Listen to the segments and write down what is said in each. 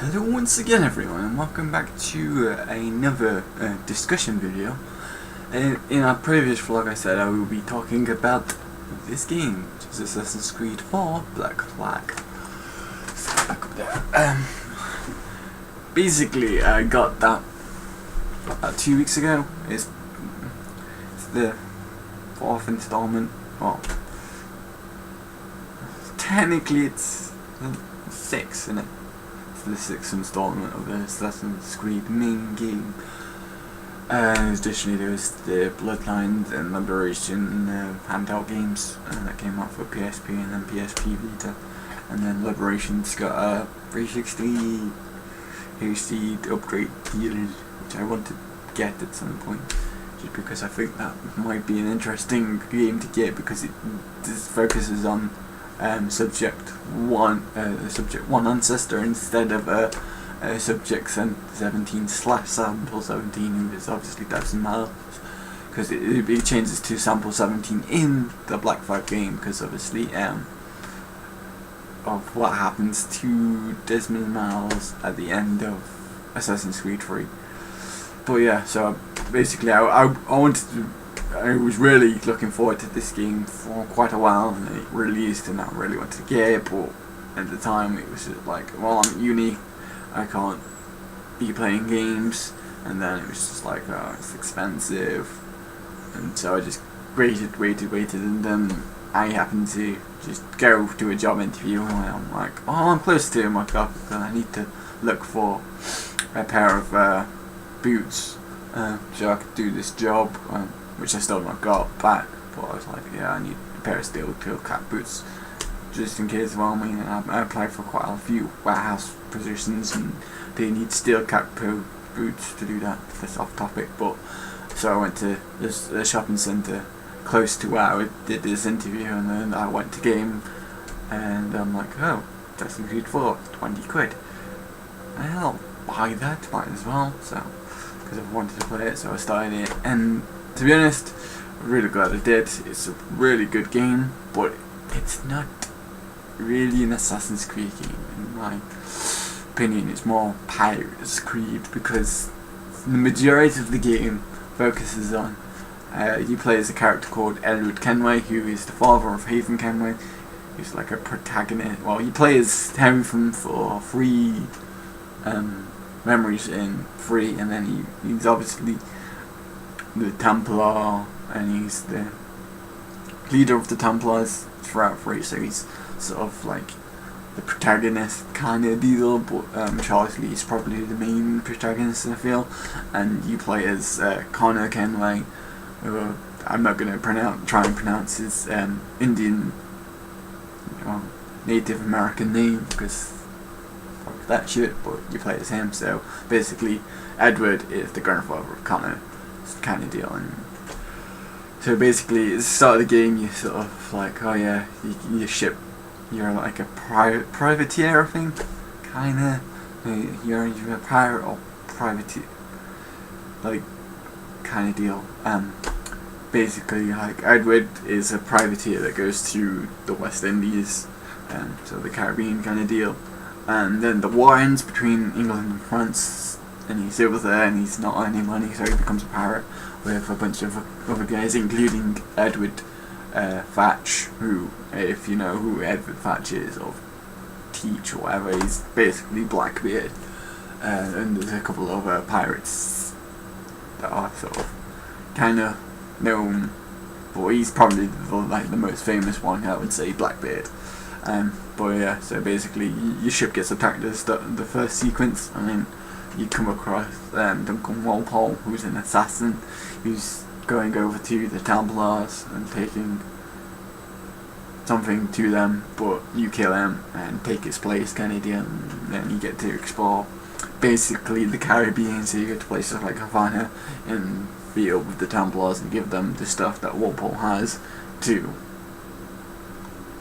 Hello once again everyone, and welcome back to another discussion video. In our previous vlog I said I will be talking about this game, which is Assassin's Creed 4 Black Flag. So back up there. Basically I got that about 2 weeks ago. It's the 4th installment. Well, technically it's 6, isn't it? The 6th installment of the Assassin's Creed main game. Additionally, there was the Bloodlines and Liberation handheld games that came out for PSP and then PSP Vita, and then Liberation's got a 360 HD upgrade deal, which I want to get at some point, just because I think that might be an interesting game to get, because it just focuses on subject 1 ancestor instead of subject 17/sample 17, who is obviously Desmond Miles, because it changes to sample 17 in the Black Flag game, because obviously of what happens to Desmond Miles at the end of Assassin's Creed 3. But yeah, so basically I was really looking forward to this game for quite a while, and it released and I really wanted to get it, but at the time it was just like, well, I'm at uni, I can't be playing games, and then it was just like, oh, it's expensive, and so I just waited, and then I happened to just go to a job interview, and I'm like, oh, I'm close to my job, and I need to look for a pair of boots so I could do this job, which I still not got back, but I was like, yeah, I need a pair of steel toe cap boots, just in case. Well, I mean, I applied for quite a few warehouse positions, and they need steel cap boots to do that. That's off topic, but so I went to the shopping centre close to where I did this interview, and then I went to game, and I'm like, oh, Assassin's Creed 4, 20 quid. I'll buy that, might as well, so, because I wanted to play it, so I started it, and to be honest, I'm really glad I did. It's a really good game, but it's not really an Assassin's Creed game, in my opinion. It's more Pirates Creed, because the majority of the game focuses on you play as a character called Edward Kenway, who is the father of Haven Kenway. He's like a protagonist. Well, you play as him for 3 memories in 3, and then he's obviously the Templar, and he's the leader of the Templars throughout 3, so he's sort of like the protagonist kind of deal, but Charles Lee is probably the main protagonist, I feel, and you play as Connor Kenway, who I'm not going to try and pronounce his Indian, Native American name, because fuck that shit, but you play as him. So basically Edward is the grandfather of Connor, kind of deal. And so basically at the start of the game you sort of like, oh yeah, your ship, you're like a privateer, I think, kinda. You're a pirate or privateer, like, kind of deal. Basically, like, Edward is a privateer that goes to the West Indies, so the Caribbean kind of deal, and then the war ends between England and France, and he's over there and he's not earning money, so he becomes a pirate with a bunch of other guys, including Edward Thatch, who, if you know who Edward Thatch is, or Teach or whatever, he's basically Blackbeard, and there's a couple of other pirates that are sort of kind of known, but he's probably the most famous one, I would say, Blackbeard. But yeah, so basically your ship gets attacked at the first sequence, and then you come across Duncan Walpole, who's an assassin, who's going over to the Templars and taking something to them, but you kill him and take his place, kind of deal, and then you get to explore basically the Caribbean, so you get to places like Havana and deal with the Templars and give them the stuff that Walpole has to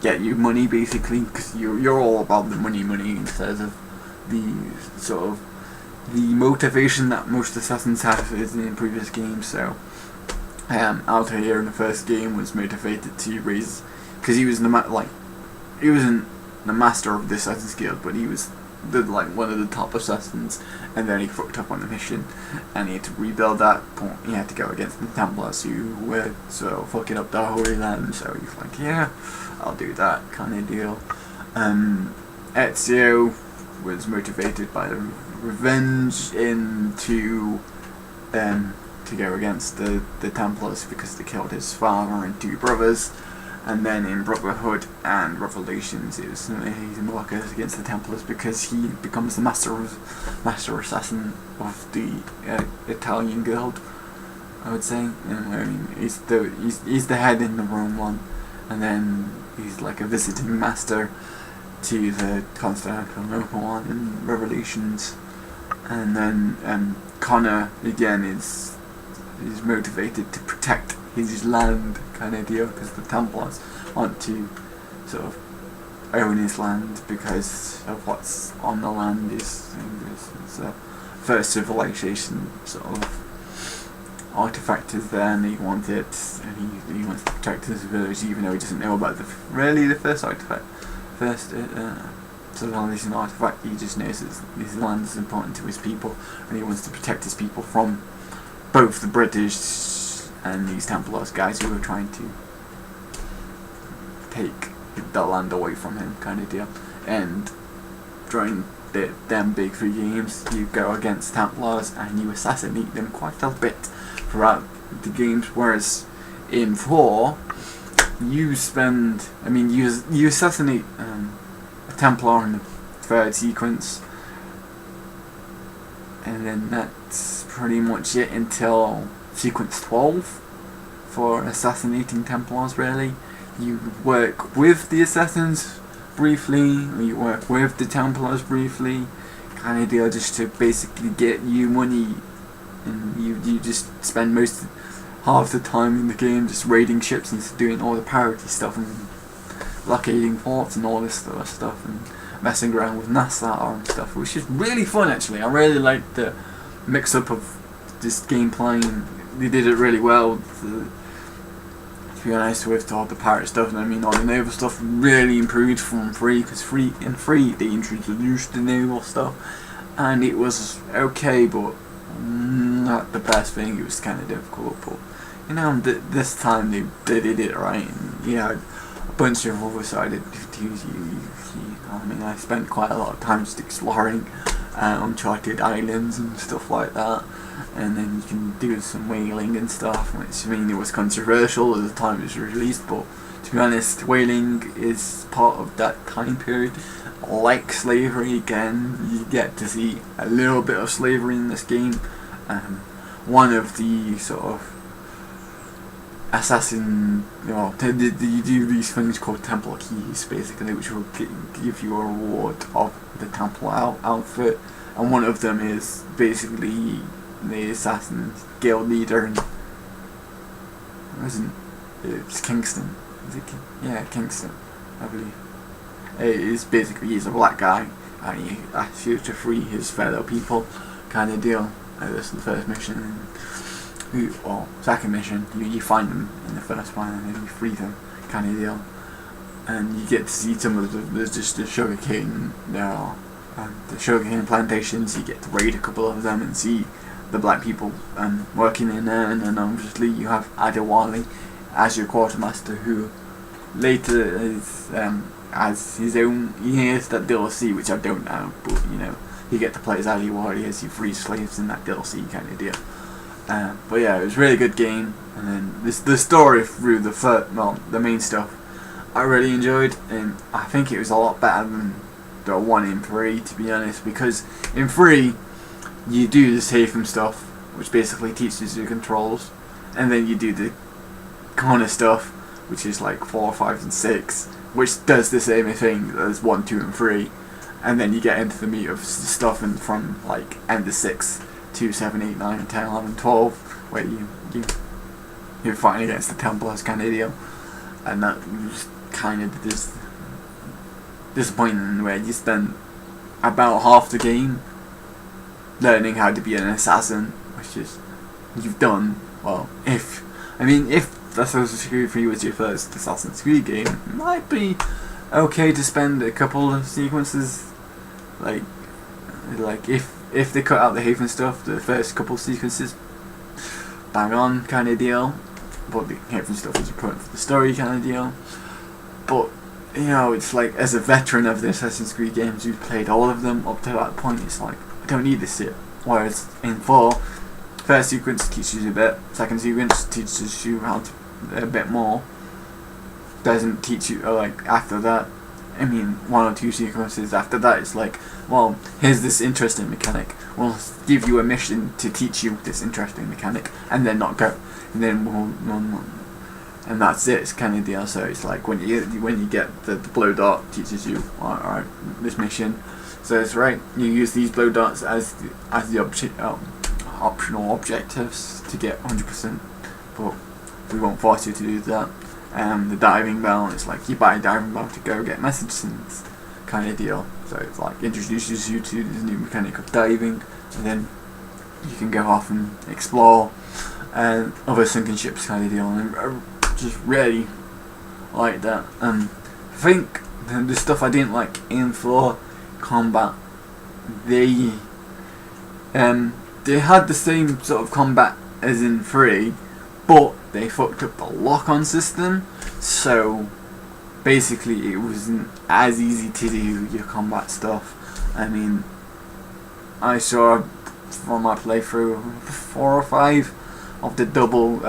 get you money, basically, because you're all about the money instead of the sort of the motivation that most assassins have is in previous games. So Altair in the first game was motivated to raise, because he was he wasn't the master of the Assassin's Guild, but he was like one of the top assassins, and then he fucked up on the mission, and he had to rebuild that. But he had to go against the Templars who were sort of fucking up the Holy Land. So he's like, yeah, I'll do that kind of deal. Ezio was motivated by the revenge to go against the Templars because they killed his father and 2 brothers. And then in Brotherhood and Revolutions, it was he's in workers against the Templars because he becomes the master assassin of the Italian guild. I would say, I mean, he's the head in the Rome one, and then he's like a visiting master to the Constantinople one in Revolutions. And then Connor again is motivated to protect his land kind of deal because the Templars want to sort of own his land because of what's on the land. It's a first civilization sort of artifact is there, and he wants it, and he wants to protect his village even though he doesn't know about the first artifact, civilization artifact. He just knows that his land is important to his people, and he wants to protect his people from both the British and these Templars guys who are trying to take the land away from him kind of deal. And during them big 3 games, you go against Templars and you assassinate them quite a bit throughout the games, whereas in 4 you assassinate a Templar in the 3rd sequence, and then that's pretty much it until sequence 12 for assassinating Templars. Really, you work with the assassins briefly, or you work with the Templars briefly, kind of deal, just to basically get you money, and you just spend half the time in the game just raiding ships and doing all the parity stuff and blockading ports and all this sort of stuff and messing around with NASA and stuff, which is really fun actually. I really like the mix up of this gameplay, and they did it really well. To be honest, with all the pirate stuff, and I mean all the naval stuff really improved from 3, because in 3 they introduced the naval stuff, and it was okay, but not the best thing. It was kind of difficult, but you know, this time they did it right, and you know, a bunch of other-sided duties. I mean, I spent quite a lot of time just exploring uncharted islands and stuff like that, and then you can do some whaling and stuff, which, I mean, it was controversial at the time it was released, but to be honest, whaling is part of that time period. Like slavery, again, you get to see a little bit of slavery in this game. One of the sort of assassin, you do these things called Templar keys, basically, which will give you a reward of the Templar outfit, and one of them is basically the assassin guild leader, and it's Kingston. Yeah, Kingston, I believe. He's a black guy, and he asks you to free his fellow people, kind of deal. This is the first mission. Or second mission, you find them in the first one and then you free them, kind of deal. And you get to see some of the sugarcane, the sugarcane plantations. You get to raid a couple of them and see the black people working in there. And then obviously you have Adewale as your quartermaster, who later is as his own. He has that DLC, which I don't know, but you know, you get to play as Adewale as you free slaves in that DLC, kind of deal. But yeah, it was a really good game, and then the story through the main stuff I really enjoyed, and I think it was a lot better than the one in 3, to be honest, because in 3 you do the Safem stuff, which basically teaches you controls, and then you do the Connor stuff, which is like 4, 5 and 6, which does the same thing as 1, 2 and 3, and then you get into the meat of stuff from like end of 6 to 7, 8, 9, 10, 11, 12, where you're fighting against the Templars, kind of deal. And that was kind of disappointing, where you spend about half the game learning how to be an assassin, which is, you've done, well, if Assassin's Creed 3 was your first Assassin's Creed game, it might be okay to spend a couple of sequences, like Like if they cut out the Haven stuff, the first couple sequences, bang on kind of deal. But the Haven stuff is important for the story kind of deal. But you know, it's like, as a veteran of the Assassin's Creed games, who's played all of them up to that point, it's like, I don't need this shit. Whereas in 4, first sequence teaches you a bit, second sequence teaches you how to a bit more. Doesn't teach you like after that. I mean, 1 or 2 sequences after that, it's like, well, here's this interesting mechanic. We'll give you a mission to teach you this interesting mechanic, and then not go, and then and that's it. It's kind of deal. So it's like when you get the blow dart teaches you, alright, this mission. So it's right. You use these blow darts as the optional objectives to get 100%, but we won't force you to do that. The diving bell, it's like you buy a diving bell to go get message sends, kind of deal. So it's like introduces you to this new mechanic of diving, and then you can go off and explore other sunken ships, kind of deal. And just really like that. I think the stuff I didn't like in 4 combat, they had the same sort of combat as in 3, but they fucked up the lock-on system, so basically it wasn't as easy to do your combat stuff. I mean, I saw from my playthrough 4 or 5 of the double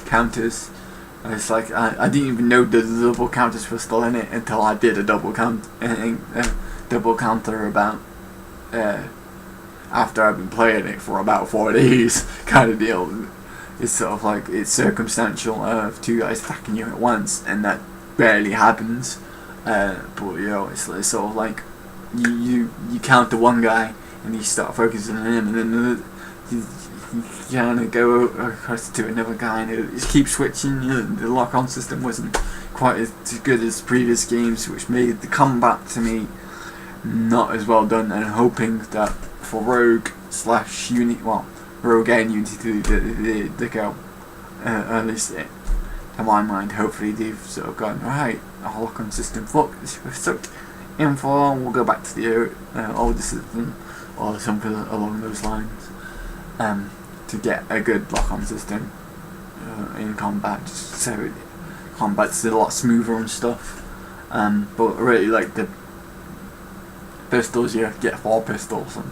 counters. It's like I didn't even know the double counters were still in it until I did a double counter about after I've been playing it for about 4 days, kind of deal. It's sort of like, it's circumstantial of 2 guys attacking you at once, and that barely happens. But you know, it's sort of like you counter one guy and you start focusing on him, and then you kind of go across to another guy, and it just keeps switching. You know, the lock-on system wasn't quite as good as previous games, which made the combat to me not as well done. And I'm hoping that for Rogue / Unity, well, Rogue and Unity, they go at least to my mind. Hopefully they've sort of gone, right, our lock-on system sucked. In 4, we'll go back to the older system or something along those lines. To get a good lock-on system in combat, so combat's a lot smoother and stuff. But I really like the pistols. You get 4 pistols, and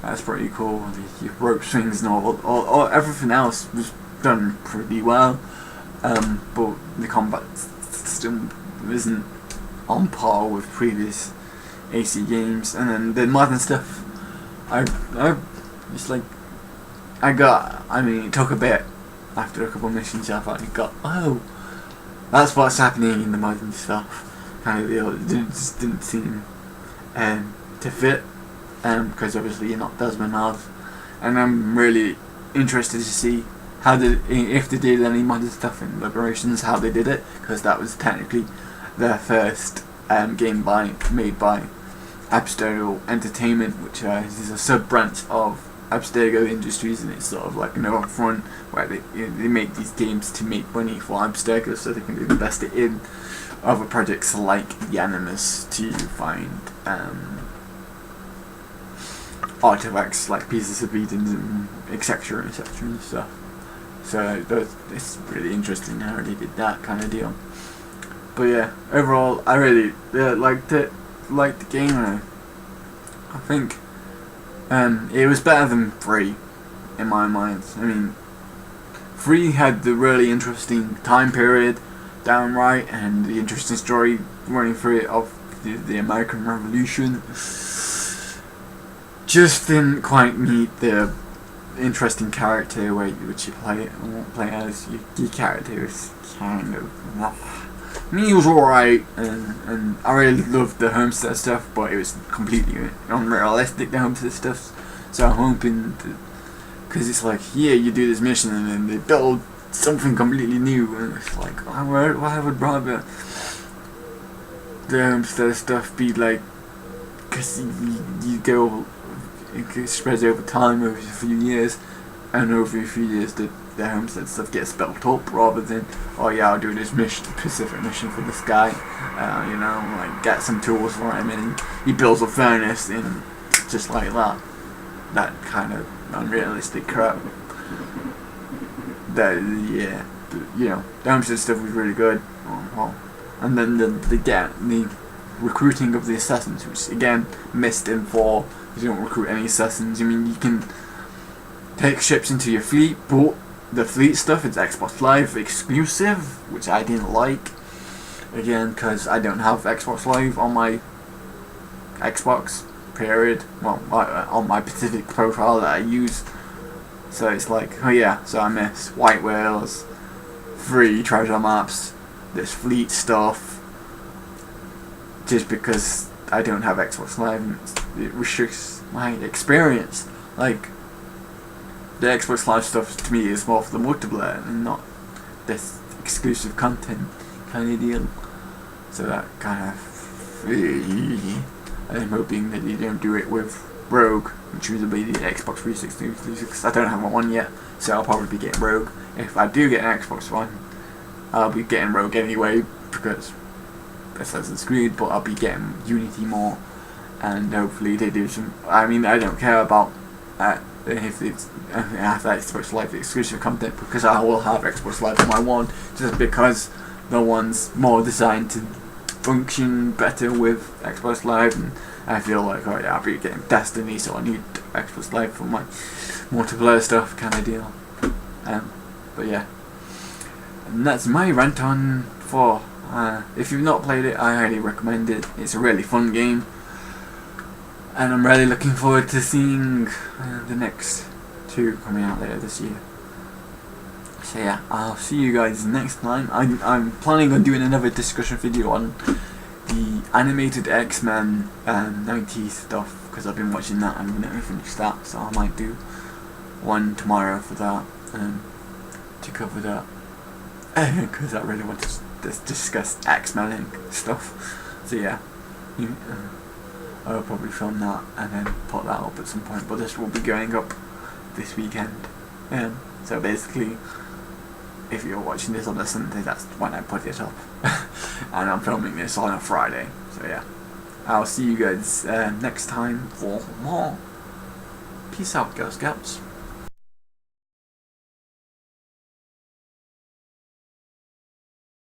that's pretty cool. The rope swings and all everything else was done pretty well. But the combat system isn't on par with previous AC games. And then the modern stuff, it's like, it took a bit after a couple of missions. I finally got, oh, that's what's happening in the modern stuff, kind of deal. It just didn't seem to fit, because obviously you're not Desmond Miles, and I'm really interested to see if they did any modern stuff in Liberations, how they did it, because that was technically their first game made by Abstergo Entertainment, which is a sub-branch of Abstergo Industries, and it's sort of like another front where they make these games to make money for Abstergo, so they can invest it in other projects like The Animus to find artifacts like pieces of Eden, etc. and stuff. So it's really interesting how they did that kind of deal. But yeah, overall I really liked the game. I think it was better than 3 in my mind. I mean, 3 had the really interesting time period downright, and the interesting story running through it of the American Revolution. Just didn't quite meet the interesting character which you play as. Your character is kind of, he was alright, and I really loved the Homestead stuff, but it was completely unrealistic, the Homestead stuff. So I'm hoping because it's like, yeah, you do this mission and then they build something completely new, and it's like, I would rather the Homestead stuff be like, because you go, it spreads over time, over a few years, and over a few years the Homestead stuff gets built up, rather than, oh yeah, I'll do this specific mission for this guy, like get some tools for him, and he builds a furnace in just like that. That kind of unrealistic crap. That, yeah, you know, the Homestead stuff was really good. And then the recruiting of the assassins, which again missed in 4. You don't recruit any assassins. I mean, you can take ships into your fleet, but the fleet stuff is Xbox Live exclusive, which I didn't like. Again, because I don't have Xbox Live on my Xbox, period. Well, on my specific profile that I use. So it's like, oh yeah, so I miss White Whales, free treasure maps, this fleet stuff, just because I don't have Xbox Live, and it restricts my experience. Like, the Xbox Live stuff to me is more for the multiplayer and not this exclusive content kind of deal. So that kind of, I'm hoping that you don't do it with Rogue, which will be the Xbox 360 exclusive. I don't have one yet, so I'll probably be getting Rogue. If I do get an Xbox One, I'll be getting Rogue anyway, because Assassin's Creed, but I'll be getting Unity more, and hopefully they do some. I mean, I don't care about if it's after Xbox Live exclusive content, because I will have Xbox Live on my one, just because the one's more designed to function better with Xbox Live, and I feel like, oh yeah, I'll be getting Destiny, so I need Xbox Live for my multiplayer stuff kind of deal. But yeah, and that's my rant on 4. If you've not played it, I highly recommend it. It's a really fun game, and I'm really looking forward to seeing the next 2 coming out later this year. So yeah, I'll see you guys next time. I'm planning on doing another discussion video on the animated X-Men 90s stuff, because I've been watching that and I've never finished that, so I might do one tomorrow for that, to cover that, because I really want to discuss X-Men and stuff. So yeah, I'll probably film that and then put that up at some point, but this will be going up this weekend. So basically, if you're watching this on a Sunday, that's when I put it up. And I'm filming this on a Friday. So yeah, I'll see you guys next time for more. Peace out, Girl Scouts.